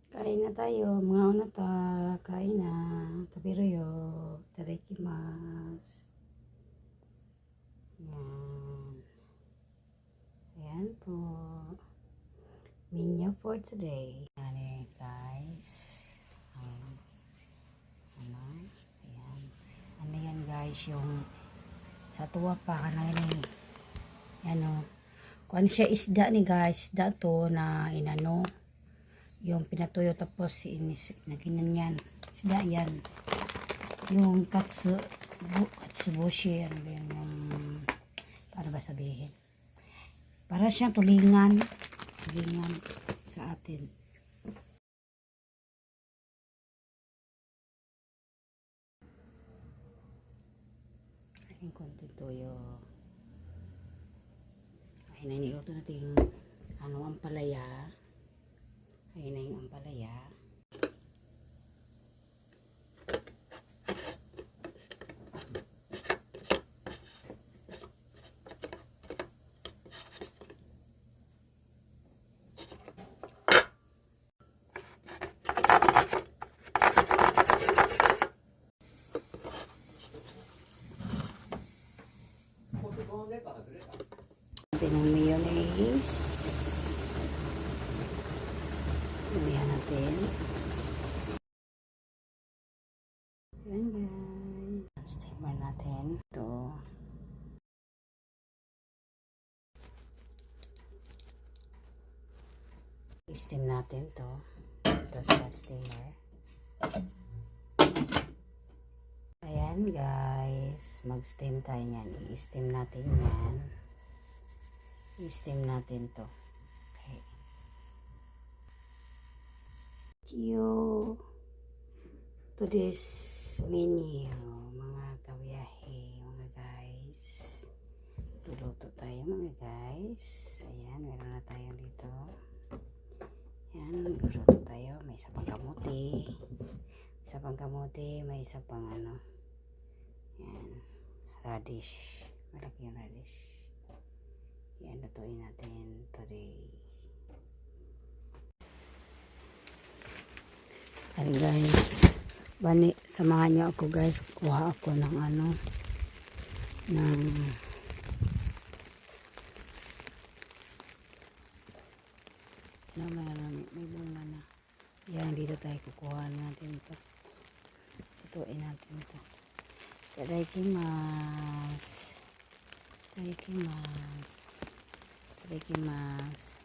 Kain na tayo, mga unata, kain na. Tabiroyo, tarikimasu. Yan. Ayan po. Menu for today. Ayan guys. Ano? Ayan. Ano yan guys, yung sa tuwa pa ka na yun. Ano? Kung siya isda ni guys, isda to na inano. Yung pinatuyo tapos naginan yan. Isda yan. Yung katsuboshi. Ano ba yung paano ba sabihin? Para siyang tulingan. Tulingan sa atin. Aking konting toyo. Ayun na niluto natin ano, ampalaya. Ayun na yung ampalaya. Natin ng mayonnaise. Umihan natin. Ayan guys. Steamer natin. Ito. I-steam natin to. Ito sa steamer. Ayan guys. Mag-steam tayo yan. I-steam natin yan. I-steam natin to. Okay. Thank you to this menu, mga kabiyahe, mga guys. Luluto tayo mga guys. Ayan, meron na tayo dito. Ayan, luluto tayo. May isa pang kamuti. Isa pang kamuti, may isa pang ano. Ayan, radish. Malaki yung radish. Ayan, lutuin natin today. Ayan guys. Bani, samahan niyo ako guys. Kuha ako ng ano. Ng may bunga na. Yan, dito tayo kukuha natin ito. Lutuin natin ito. Itadakimasu. Itadakimasu. Itadakimasu.